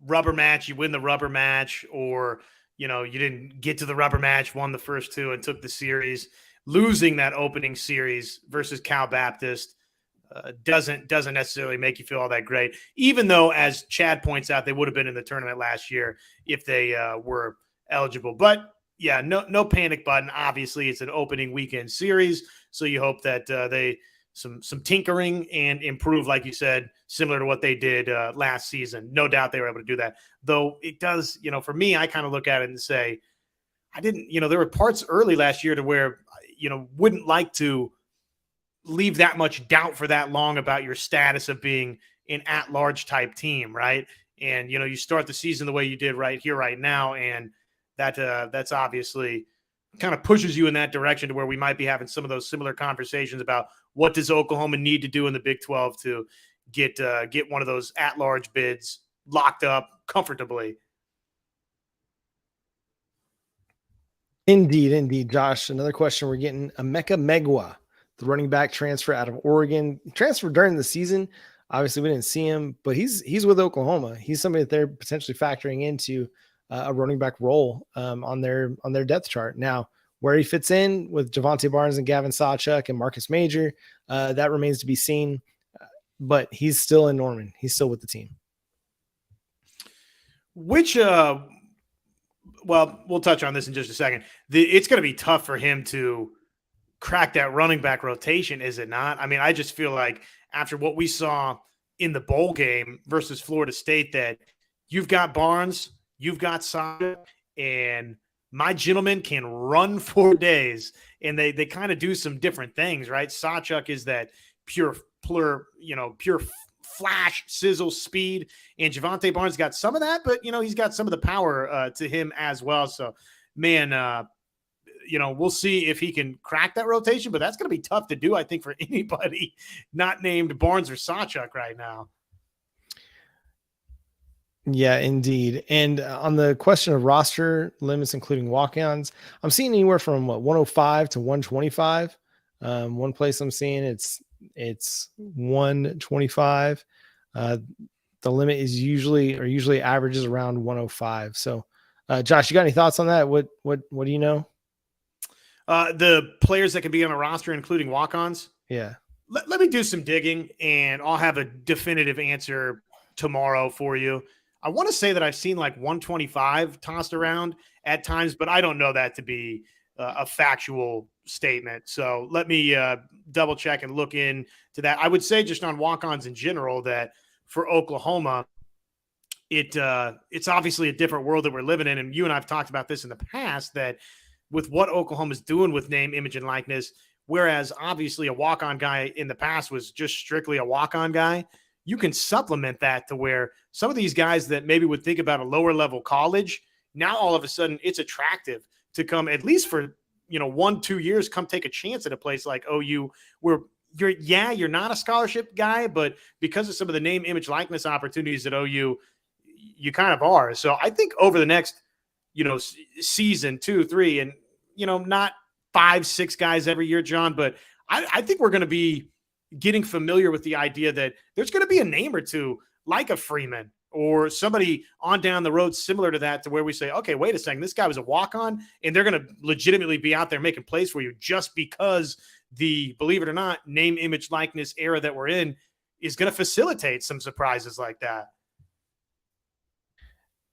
rubber match, you win the rubber match, or, you didn't get to the rubber match, won the first 2 and took the series. Losing that opening series versus Cal Baptist doesn't necessarily make you feel all that great, even though, as Chad points out, they would have been in the tournament last year if they were eligible. But yeah, no panic button. Obviously, it's an opening weekend series, so you hope that they some tinkering and improve, like you said, similar to what they did last season. No doubt they were able to do that. Though it does, for me, I kind of look at it and say, I didn't, there were parts early last year to where, wouldn't like to leave that much doubt for that long about your status of being an at-large type team, right? And, you start the season the way you did right here, right now, and that's obviously kind of pushes you in that direction to where we might be having some of those similar conversations about what does Oklahoma need to do in the Big 12 to get one of those at-large bids locked up comfortably. Indeed, Josh. Another question we're getting: Emeka Megwa, the running back transfer out of Oregon, transferred during the season. Obviously, we didn't see him, but he's with Oklahoma. He's somebody that they're potentially factoring into a running back role on their depth chart. Now, where he fits in with Javonte Barnes and Gavin Sawchuk and Marcus Major, that remains to be seen. But he's still in Norman. He's still with the team. Well, we'll touch on this in just a second. It's going to be tough for him to crack that running back rotation, is it not? I mean, I just feel like after what we saw in the bowl game versus Florida State, that you've got Barnes, you've got Sasha, and my gentleman can run for days. And they kind of do some different things, right? Sawchuk is that pure flash, sizzle, speed. And Javante Barnes got some of that, but, he's got some of the power to him as well. So, man, we'll see if he can crack that rotation, but that's going to be tough to do, I think, for anybody not named Barnes or Sawchuk right now. Yeah, indeed. And on the question of roster limits, including walk-ons, I'm seeing anywhere from 105 to 125. One place I'm seeing it's 125. The limit is usually averages around 105. So, Josh, you got any thoughts on that? What do you know? The players that can be on a roster, including walk-ons. Yeah. Let me do some digging, and I'll have a definitive answer tomorrow for you. I want to say that I've seen like 125 tossed around at times, but I don't know that to be a factual statement. So let me double check and look into that. I would say just on walk-ons in general that for Oklahoma, it's obviously a different world that we're living in. And you and I have talked about this in the past, that with what Oklahoma's doing with name, image, and likeness, whereas obviously a walk-on guy in the past was just strictly a walk-on guy, you can supplement that to where some of these guys that maybe would think about a lower level college, now all of a sudden it's attractive to come, at least for 1-2 years, come take a chance at a place like OU, where you're not a scholarship guy, but because of some of the name, image, likeness opportunities at OU, you kind of are. So I think over the next season 2-3, and not 5-6 guys every year, John, but I think we're going to be getting familiar with the idea that there's going to be a name or two like a Freeman or somebody on down the road similar to that, to where we say, okay, wait a second, this guy was a walk-on, and they're going to legitimately be out there making plays for you just because the, believe it or not, name, image, likeness era that we're in is going to facilitate some surprises like that.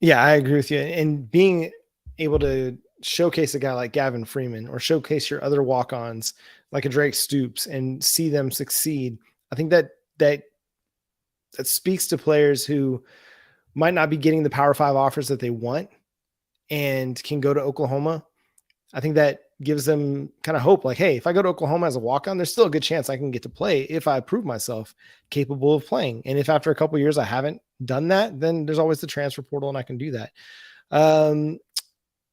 Yeah, I agree with you. And being able to showcase a guy like Gavin Freeman or showcase your other walk-ons like a Drake Stoops and see them succeed, I think that speaks to players who might not be getting the Power 5 offers that they want and can go to Oklahoma. I think that gives them kind of hope, like, hey, if I go to Oklahoma as a walk-on, there's still a good chance I can get to play if I prove myself capable of playing. And if after a couple of years I haven't done that, then there's always the transfer portal and I can do that.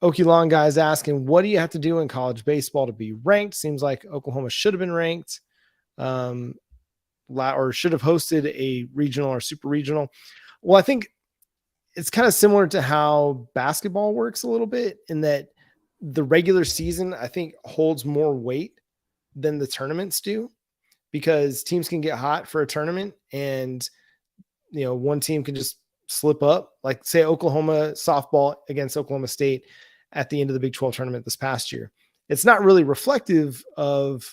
Okie Long guys asking, what do you have to do in college baseball to be ranked? Seems like Oklahoma should have been ranked or should have hosted a regional or super regional. Well, I think it's kind of similar to how basketball works a little bit, in that the regular season, I think, holds more weight than the tournaments do, because teams can get hot for a tournament and, one team can just slip up, like say Oklahoma softball against Oklahoma State at the end of the Big 12 tournament this past year. It's not really reflective of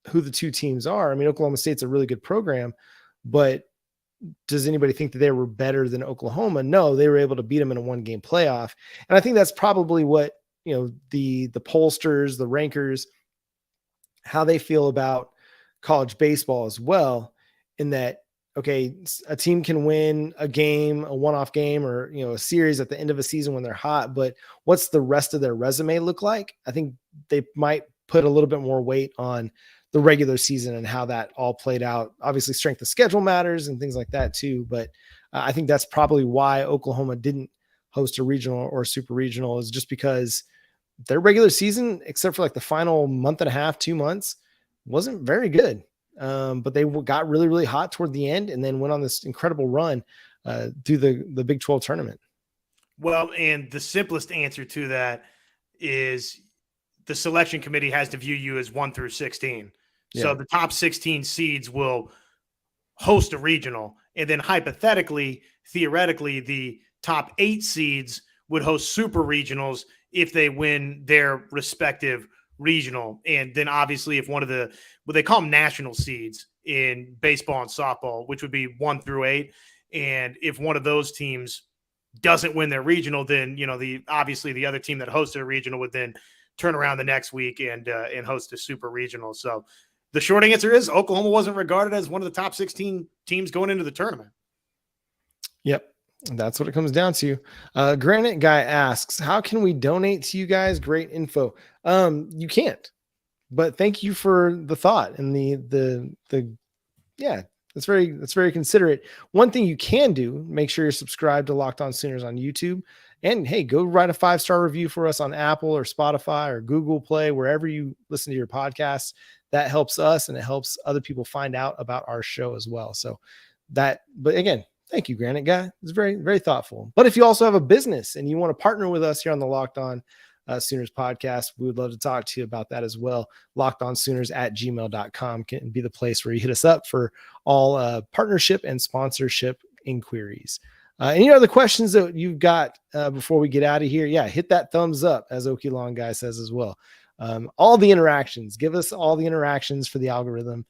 who the two teams are. I mean, Oklahoma State's a really good program, but does anybody think that they were better than Oklahoma? No, they were able to beat them in a 1-game playoff. And I think that's probably what, the pollsters, the rankers, how they feel about college baseball as well, in that, okay, a team can win a game, a one-off game, or, a series at the end of a season when they're hot, but what's the rest of their resume look like? I think they might put a little bit more weight on the regular season and how that all played out. Obviously, strength of schedule matters and things like that too, but I think that's probably why Oklahoma didn't host a regional or super regional, is just because their regular season, except for like the final month and a half, 2 months, wasn't very good. But they got really, really hot toward the end and then went on this incredible run through the Big 12 tournament. Well, and the simplest answer to that is the selection committee has to view you as 1 through 16. Yeah. So the top 16 seeds will host a regional, and then hypothetically, theoretically, the top 8 seeds would host super regionals if they win their respective regional. And then obviously if one of the, what they call them national seeds in baseball and softball, which would be 1 through 8. And if one of those teams doesn't win their regional, then, obviously the other team that hosted a regional would then turn around the next week and host a super regional. So the short answer is Oklahoma wasn't regarded as one of the top 16 teams going into the tournament. Yep. That's what it comes down to. Granite Guy asks, how can we donate to you guys? Great info. You can't, but thank you for the thought and the yeah, that's very considerate. One thing you can do, make sure you're subscribed to Locked On Sooners on YouTube. And hey, go write a 5-star review for us on Apple or Spotify or Google Play, wherever you listen to your podcasts. That helps us and it helps other people find out about our show as well. So but again, thank you, Granite Guy. It's very, very thoughtful. But if you also have a business and you want to partner with us here on the Locked On Sooners podcast, we would love to talk to you about that as well. LockedOnSooners@gmail.com can be the place where you hit us up for all partnership and sponsorship inquiries. Any other questions that you've got before we get out of here? Yeah, hit that thumbs up, as Okie Long Guy says as well. All the interactions, give us all the interactions for the algorithm.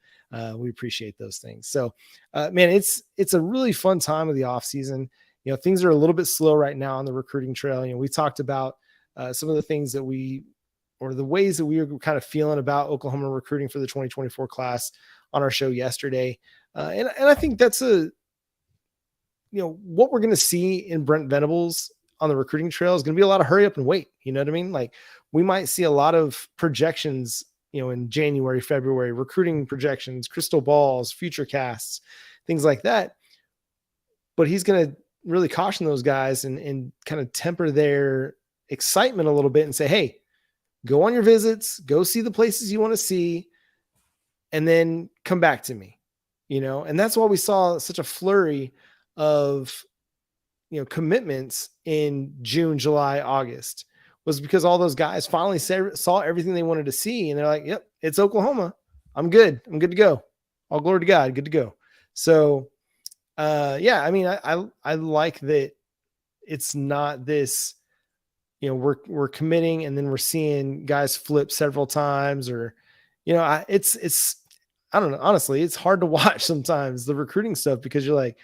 We appreciate those things. So, man, it's a really fun time of the off season. You know, things are a little bit slow right now on the recruiting trail. You know, we talked about some of the things that the ways that we were kind of feeling about Oklahoma recruiting for the 2024 class on our show yesterday. And I think that's what we're going to see in Brent Venables on the recruiting trail is going to be a lot of hurry up and wait. You know what I mean? Like we might see a lot of projections, in January, February, recruiting projections, crystal balls, future casts, things like that. But he's going to really caution those guys and kind of temper their excitement a little bit and say, hey, go on your visits, go see the places you want to see, and then come back to me, and that's why we saw such a flurry of, commitments in June, July, August, was because all those guys finally saw everything they wanted to see. And they're like, yep, it's Oklahoma. I'm good. I'm good to go. All glory to God. Good to go. So, I mean, I like that it's not this, we're committing and then we're seeing guys flip several times or, it's, I don't know. Honestly, it's hard to watch sometimes the recruiting stuff because you're like,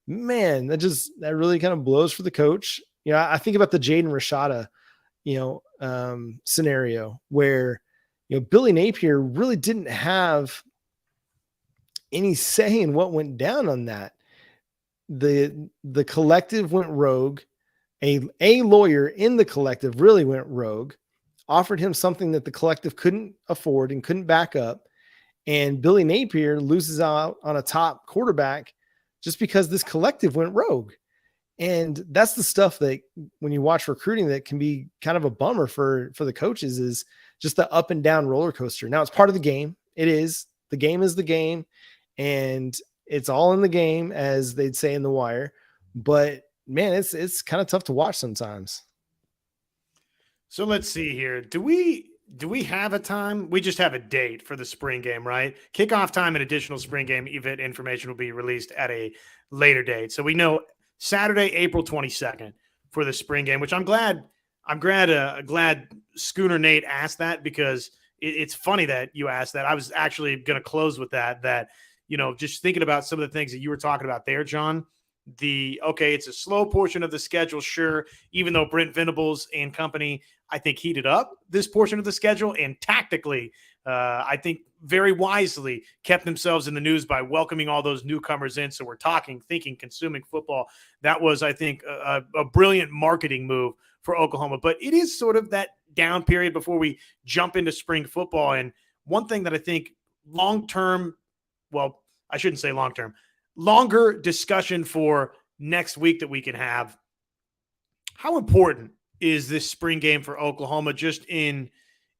man, that really kind of blows for the coach. I think about the Jaden Rashada, scenario where, Billy Napier really didn't have any say in what went down on that. The collective went rogue. A lawyer in the collective really went rogue, offered him something that the collective couldn't afford and couldn't back up. And Billy Napier loses out on a top quarterback just because this collective went rogue. And that's the stuff that when you watch recruiting that can be kind of a bummer for the coaches is just the up and down roller coaster. Now it's part of the game. It is. The game is the game. And it's all in the game, as they'd say in The Wire. But man, it's kind of tough to watch sometimes. So let's see here. Do we have a time? We just have a date for the spring game, right? Kickoff time and additional spring game event information will be released at a later date. So we know Saturday, April 22nd for the spring game, which I'm glad Schooner Nate asked that because it's funny that you asked that. I was actually going to close with that, just thinking about some of the things that you were talking about there, John. It's a slow portion of the schedule, sure, even though Brent Venables and company, I think, heated up this portion of the schedule and tactically, I think very wisely kept themselves in the news by welcoming all those newcomers in. So we're talking, thinking, consuming football. That was, I think, a brilliant marketing move for Oklahoma. But it is sort of that down period before we jump into spring football. And one thing that I think long-term, well, I shouldn't say long-term, longer discussion for next week that we can have. How important is this spring game for Oklahoma just in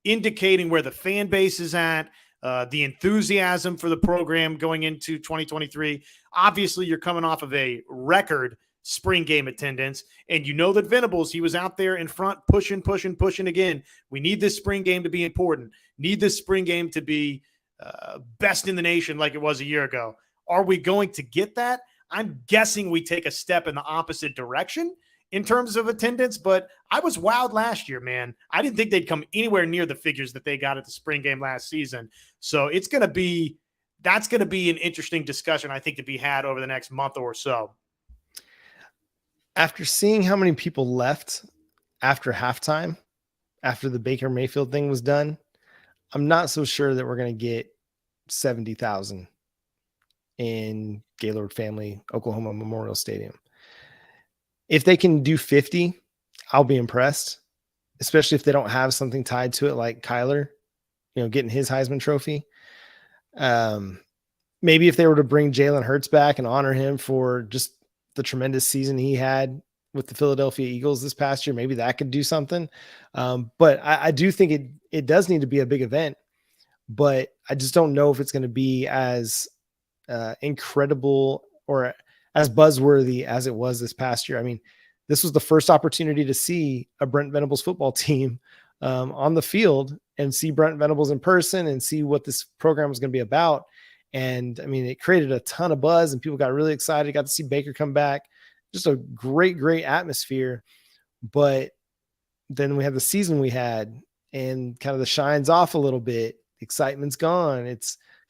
indicating where the fan base is at, the enthusiasm for the program going into 2023? Obviously, you're coming off of a record spring game attendance, and you know that Venables, he was out there in front pushing again. We need this spring game to be important. Need this spring game to be best in the nation like it was a year ago. Are we going to get that? I'm guessing we take a step in the opposite direction in terms of attendance, but I was wowed last year, man. I didn't think they'd come anywhere near the figures that they got at the spring game last season. So that's going to be an interesting discussion, I think, to be had over the next month or so. After seeing how many people left after halftime, after the Baker Mayfield thing was done, I'm not so sure that we're going to get 70,000 in Gaylord Family Oklahoma Memorial Stadium. If they can do 50, I'll be impressed, especially if they don't have something tied to it like Kyler, getting his Heisman Trophy. Maybe if they were to bring Jalen Hurts back and honor him for just the tremendous season he had with the Philadelphia Eagles this past year, maybe that could do something. But I do think it does need to be a big event, but I just don't know if it's going to be as incredible or as buzzworthy as it was this past year. I mean, this was the first opportunity to see a Brent Venables football team on the field and see Brent Venables in person and see what this program was going to be about. And I mean, it created a ton of buzz and people got really excited. Got to see Baker come back. Just a great atmosphere. But then we had the season we had and kind of the shine's off a little bit. Excitement's gone.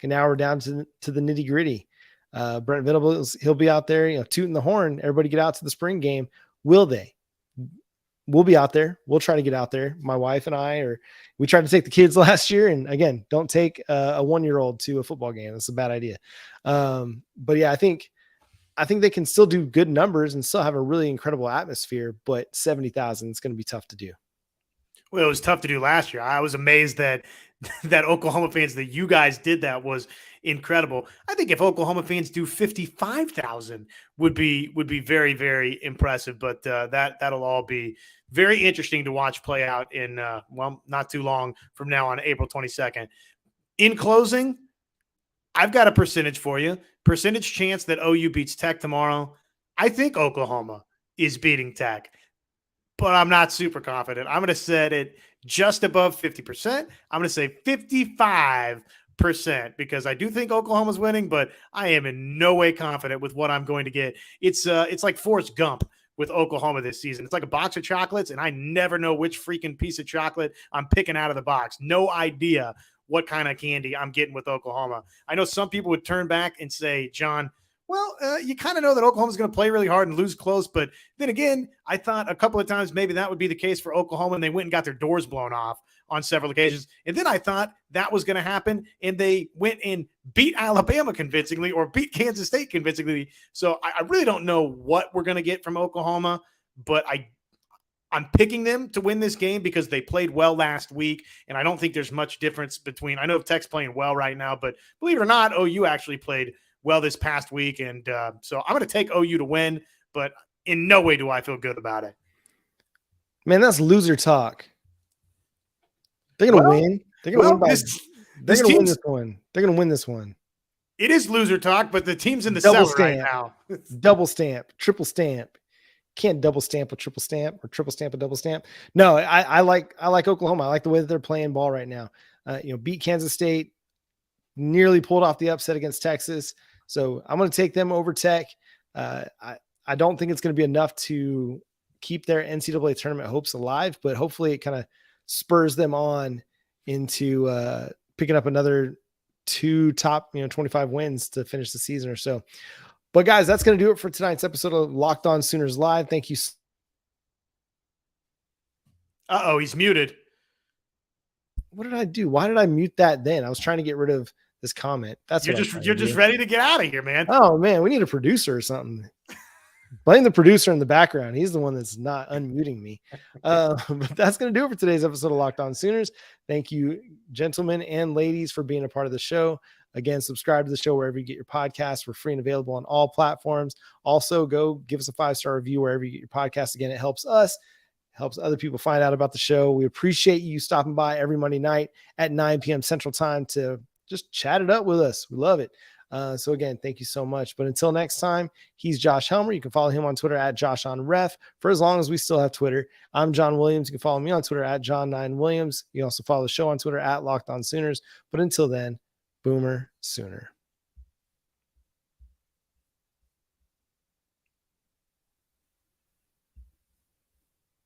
Now we're down to the nitty gritty. Brent Venables, he'll be out there, tooting the horn. Everybody get out to the spring game. Will they? We'll be out there. We'll try to get out there. My wife and we tried to take the kids last year. And again, don't take a 1-year-old to a football game. That's a bad idea. But yeah, I think they can still do good numbers and still have a really incredible atmosphere, but 70,000 is going to be tough to do. Well, it was tough to do last year. I was amazed that Oklahoma fans, that you guys did that, was incredible. I think if Oklahoma fans do 55,000 would be very, very impressive, but that'll all be very interesting to watch play out in, not too long from now on April 22nd. In closing, I've got a percentage for you. Percentage chance that OU beats Tech tomorrow. I think Oklahoma is beating Tech, but I'm not super confident. I'm going to set it just above 50%. I'm going to say 55% because I do think Oklahoma's winning, but I am in no way confident with what I'm going to get. It's like Forrest Gump with Oklahoma this season. It's like a box of chocolates, and I never know which freaking piece of chocolate I'm picking out of the box. No idea what kind of candy I'm getting with Oklahoma. I know some people would turn back and say, John, well, you kind of know that Oklahoma's going to play really hard and lose close. But then again, I thought a couple of times maybe that would be the case for Oklahoma, and they went and got their doors blown off on several occasions. And then I thought that was going to happen, and they went and beat Alabama convincingly or beat Kansas State convincingly. So I really don't know what we're going to get from Oklahoma, but I'm picking them to win this game because they played well last week, and I don't think there's much difference between – I know Tech's playing well right now, but believe it or not, OU actually played well this past week, and so I'm going to take OU to win, but in no way do I feel good about it. Man, that's loser talk. They're going to win. They're going to win. They're going to win this one. They're going to win this one. It is loser talk, but the team's in the cellar right now. Double stamp, triple stamp. Can't double stamp a triple stamp or triple stamp a double stamp. No, I like Oklahoma. I like the way that they're playing ball right now. Beat Kansas State, nearly pulled off the upset against Texas. So I'm going to take them over Tech. I don't think it's going to be enough to keep their NCAA tournament hopes alive, but hopefully it kind of spurs them on into picking up another 2 top 25 wins to finish the season or so. But guys, that's going to do it for tonight's episode of Locked On Sooners Live. Thank you. He's muted. What did I do? Why did I mute that then? I was trying to get rid of this comment. You're just ready to get out of here, man. Oh man, we need a producer or something. Blame the producer in the background. He's the one that's not unmuting me. But that's going to do it for today's episode of Locked On Sooners. Thank you, gentlemen and ladies, for being a part of the show. Again, subscribe to the show wherever you get your podcasts. We're free and available on all platforms. Also, go give us a 5-star review wherever you get your podcasts. Again, it helps us, helps other people find out about the show. We appreciate you stopping by every Monday night at 9 p.m. Central Time to just chat it up with us. We love it. So again, thank you so much. But until next time, he's Josh Helmer. You can follow him on Twitter at JoshOnRef for as long as we still have Twitter. I'm John Williams. You can follow me on Twitter at John9Williams. You can also follow the show on Twitter at Locked On Sooners. But until then, Boomer Sooner.